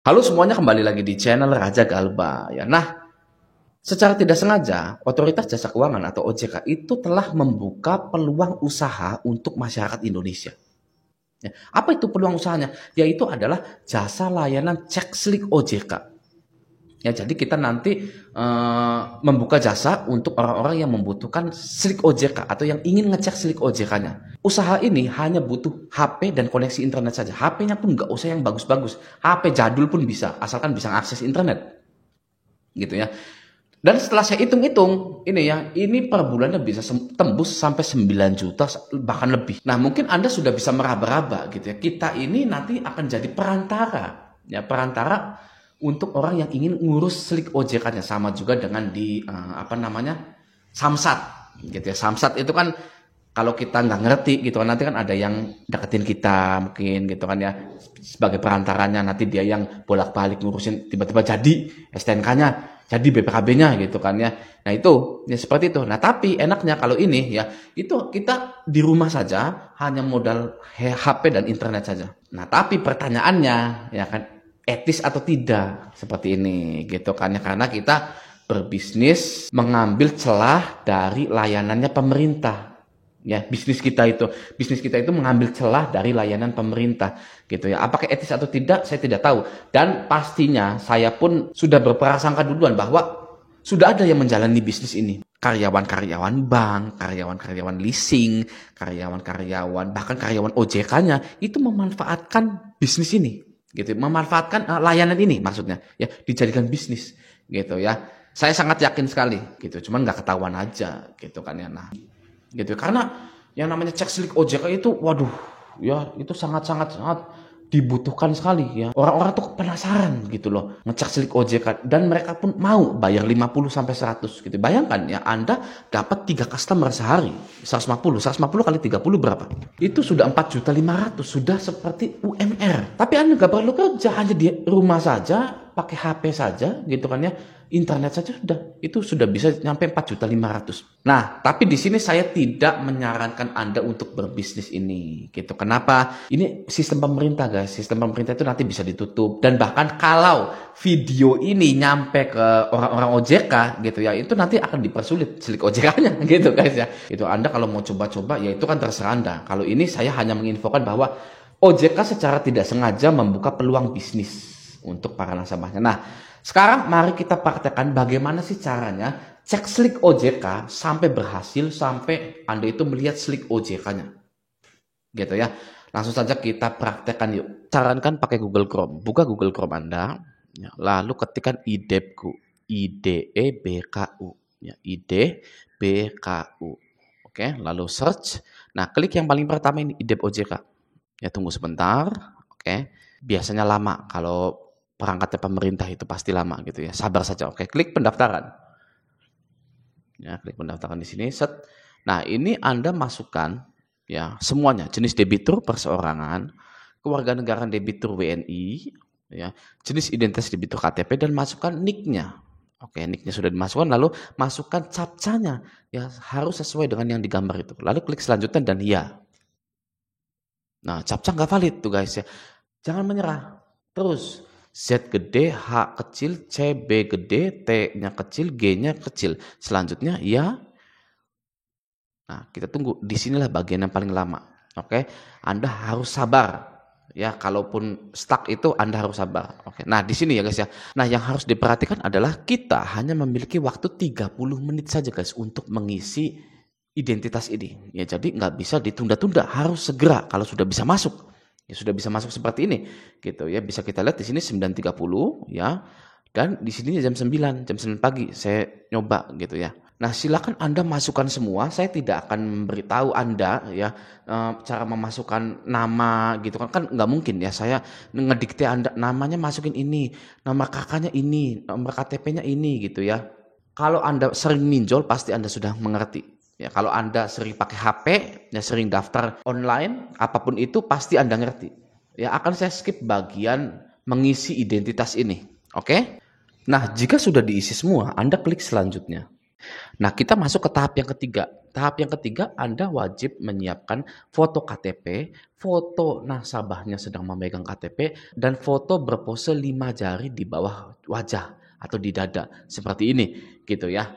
Halo semuanya, kembali lagi di channel Raja Galba ya. Nah, secara tidak sengaja Otoritas Jasa Keuangan atau OJK itu telah membuka peluang usaha untuk masyarakat Indonesia. Ya, apa itu peluang usahanya? Yaitu adalah jasa layanan cek slik OJK. Ya, jadi kita nanti membuka jasa untuk orang-orang yang membutuhkan slik OJK atau yang ingin ngecek slik OJK-nya. Usaha ini hanya butuh HP dan koneksi internet saja. HP-nya pun nggak usah yang bagus-bagus. HP jadul pun bisa, asalkan bisa akses internet. Gitu ya. Dan setelah saya hitung-hitung, ini per bulannya bisa tembus sampai 9 juta bahkan lebih. Nah, mungkin Anda sudah bisa meraba-raba gitu ya. Kita ini nanti akan jadi perantara, ya, perantara untuk orang yang ingin ngurus slik OJK-nya, sama juga dengan di Samsat gitu ya. Samsat itu kan kalau kita nggak ngerti gitu kan, nanti kan ada yang deketin kita mungkin gitu kan ya, sebagai perantaranya, nanti dia yang bolak-balik ngurusin, tiba-tiba jadi STNK-nya, jadi BPKB-nya gitu kan ya. Nah itu ya seperti itu. Nah tapi enaknya kalau ini ya, itu kita di rumah saja, hanya modal HP dan internet saja. Nah tapi pertanyaannya ya kan, etis atau tidak seperti ini gitu kan ya, karena kita berbisnis mengambil celah dari layanannya pemerintah. Ya, bisnis kita itu mengambil celah dari layanan pemerintah gitu ya. Apakah etis atau tidak saya tidak tahu, dan pastinya saya pun sudah berprasangka duluan bahwa sudah ada yang menjalani bisnis ini. Karyawan-karyawan bank, karyawan-karyawan leasing, karyawan-karyawan, bahkan karyawan OJK-nya itu memanfaatkan bisnis ini gitu, memanfaatkan layanan ini, maksudnya ya, dijadikan bisnis gitu ya. Saya sangat yakin sekali gitu, cuman nggak ketahuan aja gitu kan ya. Nah gitu, karena yang namanya cek slik OJK itu, waduh ya, itu sangat dibutuhkan sekali ya. Orang-orang tuh penasaran gitu loh ngecek slik OJK, dan mereka pun mau bayar 50 sampai 100 gitu. Bayangkan ya, Anda dapat 3 customer sehari, 150 kali 30 berapa? Itu sudah 4.500.000, sudah seperti UMR. Tapi Anda nggak perlu kerja, hanya di rumah saja, pakai HP saja gitu kan ya, internet saja itu sudah bisa nyampe 4.500.000. Nah, tapi di sini saya tidak menyarankan Anda untuk berbisnis ini gitu. Kenapa? Ini sistem pemerintah, guys. Sistem pemerintah itu nanti bisa ditutup, dan bahkan kalau video ini nyampe ke orang-orang OJK gitu ya, itu nanti akan dipersulit slik OJK-nya gitu, guys ya. Itu Anda kalau mau coba-coba ya itu kan terserah Anda. Kalau ini saya hanya menginfokan bahwa OJK secara tidak sengaja membuka peluang bisnis untuk para nasabahnya. Nah, sekarang mari kita praktekkan bagaimana sih caranya cek slik OJK sampai berhasil, sampai Anda itu melihat slik OJK-nya. Gitu ya. Langsung saja kita praktekkan yuk. Sarankan pakai Google Chrome. Buka Google Chrome Anda, ya, lalu ketikkan IDEBKU. IDEBKU. Ya, IDEBKU. Oke, lalu search. Nah, klik yang paling pertama ini, IDEB OJK. Ya, tunggu sebentar. Oke. Biasanya lama kalau perangkatnya pemerintah, itu pasti lama gitu ya. Sabar saja. Oke, klik pendaftaran. Ya, klik pendaftaran di sini, set. Nah, ini Anda masukkan ya semuanya, jenis debitur perseorangan, kewarganegaraan debitur WNI, ya, jenis identitas debitur KTP, dan masukkan NIK-nya. Oke, NIK-nya sudah dimasukkan, lalu masukkan captcha-nya. Ya, harus sesuai dengan yang digambar itu. Lalu klik selanjutnya dan ya. Nah, captcha nggak valid tuh, guys ya. Jangan menyerah. Terus Z gede, H kecil, C, B gede, T-nya kecil, G-nya kecil. Selanjutnya ya. Nah, kita tunggu. Disinilah bagian yang paling lama. Oke, Anda harus sabar. Ya, kalaupun stuck itu Anda harus sabar. Oke. Nah, di sini ya guys ya. Nah, yang harus diperhatikan adalah kita hanya memiliki waktu 30 menit saja guys untuk mengisi identitas ini. Ya, jadi nggak bisa ditunda-tunda, harus segera kalau sudah bisa masuk. Ya sudah bisa masuk seperti ini gitu ya. Bisa kita lihat di sini 9.30 ya. Dan di sini jam 9 pagi saya nyoba gitu ya. Nah, silakan Anda masukkan semua. Saya tidak akan memberitahu Anda ya cara memasukkan nama gitu kan. Kan nggak mungkin ya saya ngedikte Anda namanya masukin ini, nama kakaknya ini, nomor KTP-nya ini gitu ya. Kalau Anda sering ninjol pasti Anda sudah mengerti. Ya, kalau Anda sering pakai HP, ya sering daftar online, apapun itu pasti Anda ngerti. Ya, akan saya skip bagian mengisi identitas ini. Oke? Nah, jika sudah diisi semua, Anda klik selanjutnya. Nah, kita masuk ke tahap yang ketiga. Tahap yang ketiga, Anda wajib menyiapkan foto KTP, foto nasabahnya sedang memegang KTP, dan foto berpose 5 jari di bawah wajah atau di dada. Seperti ini, gitu ya.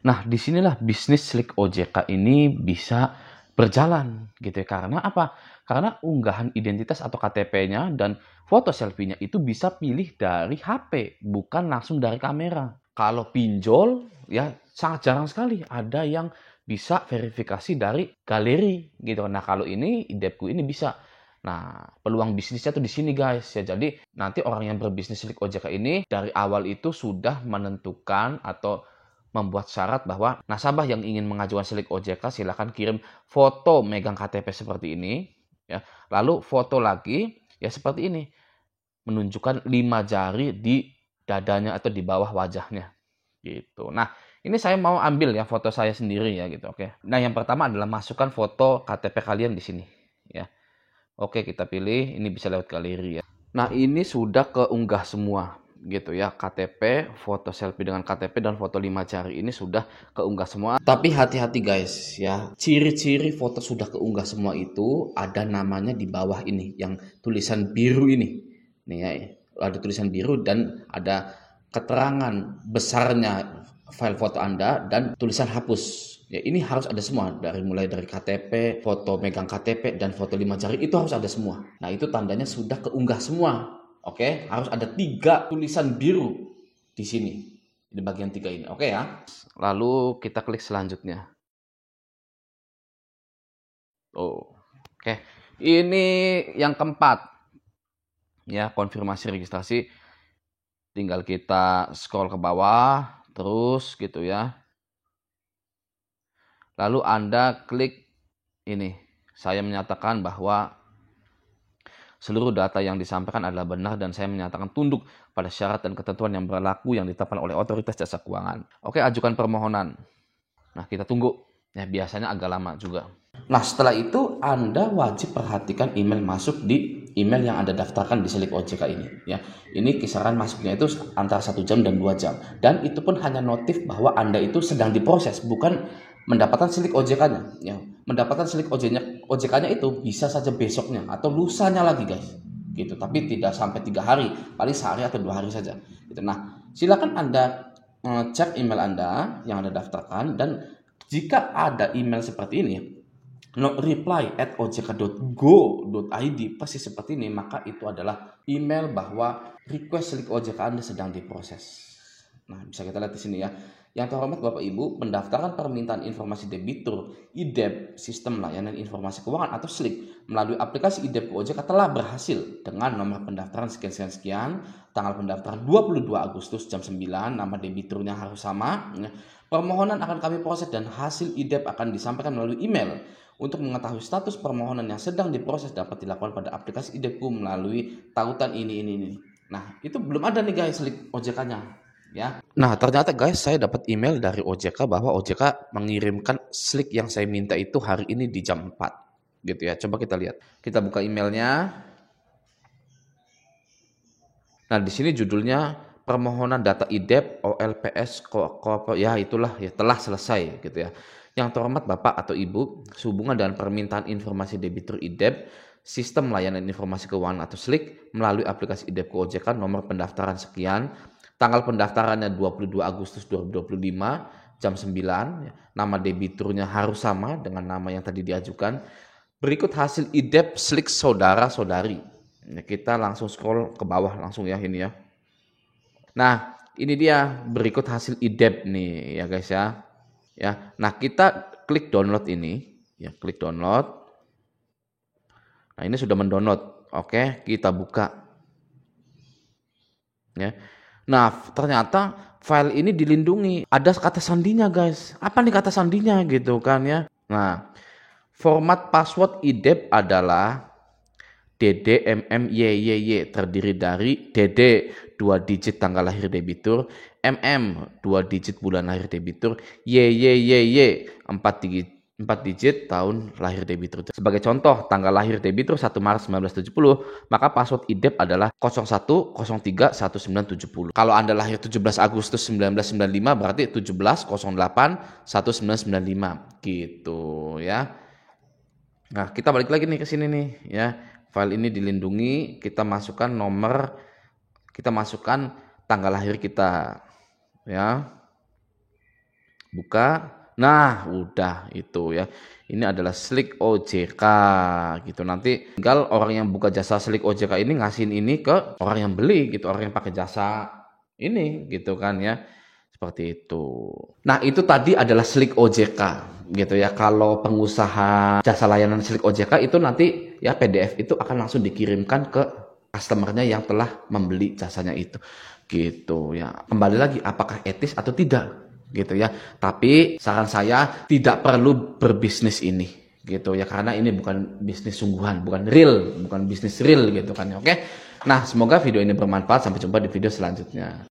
Nah, disinilah bisnis slik OJK ini bisa berjalan, gitu ya. Karena apa? Karena unggahan identitas atau KTP-nya dan foto selfie-nya itu bisa pilih dari HP, bukan langsung dari kamera. Kalau pinjol, ya sangat jarang sekali ada yang bisa verifikasi dari galeri, gitu. Nah, kalau ini idepku ini bisa. Nah, peluang bisnisnya tuh di sini guys ya. Jadi nanti orang yang berbisnis slik OJK ini dari awal itu sudah menentukan atau membuat syarat bahwa nasabah yang ingin mengajukan slik OJK silakan kirim foto megang KTP seperti ini ya. Lalu foto lagi ya seperti ini, menunjukkan 5 jari di dadanya atau di bawah wajahnya gitu. Nah, ini saya mau ambil ya foto saya sendiri ya gitu. Oke. Nah, yang pertama adalah masukkan foto KTP kalian di sini ya. Oke, kita pilih, ini bisa lewat galeri ya. Nah, ini sudah keunggah semua gitu ya. KTP, foto selfie dengan KTP dan foto 5 jari ini sudah keunggah semua. Tapi hati-hati guys ya. Ciri-ciri foto sudah keunggah semua itu ada namanya di bawah ini yang tulisan biru ini. Nih ya, ada tulisan biru dan ada keterangan besarnya file foto Anda dan tulisan hapus. Ya, ini harus ada semua mulai dari KTP, foto megang KTP dan foto 5 jari itu harus ada semua. Nah, itu tandanya sudah keunggah semua. Oke, harus ada 3 tulisan biru di sini. Di bagian 3 ini. Oke ya. Lalu kita klik selanjutnya. Oh, oke. Ini yang keempat. Ya, konfirmasi registrasi. Tinggal kita scroll ke bawah terus gitu ya. Lalu Anda klik ini. Saya menyatakan bahwa seluruh data yang disampaikan adalah benar dan saya menyatakan tunduk pada syarat dan ketentuan yang berlaku yang ditetapkan oleh Otoritas Jasa Keuangan. Oke, ajukan permohonan. Nah, kita tunggu. Ya, biasanya agak lama juga. Nah, setelah itu Anda wajib perhatikan email masuk di email yang Anda daftarkan di slik OJK ini. Ya, ini kisaran masuknya itu antara 1 jam dan 2 jam. Dan itu pun hanya notif bahwa Anda itu sedang diproses, bukan mendapatkan slik OJK-nya. Ya, mendapatkan slik OJK-nya itu bisa saja besoknya atau lusanya lagi guys. Gitu, tapi tidak sampai 3 hari, paling sehari atau 2 hari saja. Gitu. Nah, silakan Anda cek email Anda yang Anda daftarkan dan jika ada email seperti ini, reply@ojk.go.id pasti seperti ini, maka itu adalah email bahwa request slik OJK Anda sedang diproses. Nah, bisa kita lihat di sini ya. Yang terhormat Bapak Ibu, pendaftaran permintaan informasi debitur IDEB Sistem Layanan Informasi Keuangan atau SLIK melalui aplikasi IDEB OJK telah berhasil dengan nomor pendaftaran sekian, tanggal pendaftaran 22 Agustus jam 9, nama debiturnya harus sama. Permohonan akan kami proses dan hasil IDEB akan disampaikan melalui email. Untuk mengetahui status permohonan yang sedang diproses dapat dilakukan pada aplikasi IDEBku melalui tautan ini. Nah, itu belum ada nih guys slik OJK-nya. Ya. Nah, ternyata guys saya dapat email dari OJK bahwa OJK mengirimkan slik yang saya minta itu hari ini di jam 4. Gitu ya. Coba kita lihat. Kita buka emailnya. Nah, di sini judulnya permohonan data IDEB OLPS ya itulah ya telah selesai gitu ya. Yang terhormat Bapak atau Ibu, sehubungan dengan permintaan informasi debitur IDEB Sistem Layanan Informasi Keuangan atau SLIK melalui aplikasi IDEB OJK nomor pendaftaran sekian. Tanggal pendaftarannya 22 Agustus 2025 jam 9. Nama debiturnya harus sama dengan nama yang tadi diajukan. Berikut hasil IDEB SLIK saudara-saudari. Kita langsung scroll ke bawah langsung ya ini ya. Nah, ini dia berikut hasil IDEB nih ya guys ya. Ya. Nah, kita klik download ini. Ya, klik download. Nah, ini sudah mendownload. Oke, kita buka. Ya. Nah, ternyata file ini dilindungi. Ada kata sandinya, guys. Apa nih kata sandinya gitu kan ya? Nah, format password IDEB adalah DDMMYYY terdiri dari DD 2 digit tanggal lahir debitur, MM 2 digit bulan lahir debitur, YYYY 4 4 digit tahun lahir debitur. Sebagai contoh, tanggal lahir debitur 1 Maret 1970, maka password IDEP adalah 01031970. Kalau Anda lahir 17 Agustus 1995, berarti 17081995 gitu ya. Nah, kita balik lagi nih ke sini nih ya. File ini dilindungi, kita masukkan nomor, kita masukkan tanggal lahir kita ya. Buka. Nah, udah itu ya. Ini adalah Slick OJK gitu. Nanti tinggal orang yang buka jasa Slick OJK ini ngasihin ini ke orang yang beli gitu, orang yang pakai jasa ini gitu kan ya. Seperti itu. Nah, itu tadi adalah Slick OJK gitu ya. Kalau pengusaha jasa layanan Slick OJK itu nanti ya PDF itu akan langsung dikirimkan ke customernya yang telah membeli jasanya itu. Gitu ya. Kembali lagi, apakah etis atau tidak? Gitu ya. Tapi saran saya tidak perlu berbisnis ini gitu ya, karena ini bukan bisnis sungguhan, bukan real, bukan bisnis real gitu kan ya. Oke. Nah, semoga video ini bermanfaat. Sampai jumpa di video selanjutnya.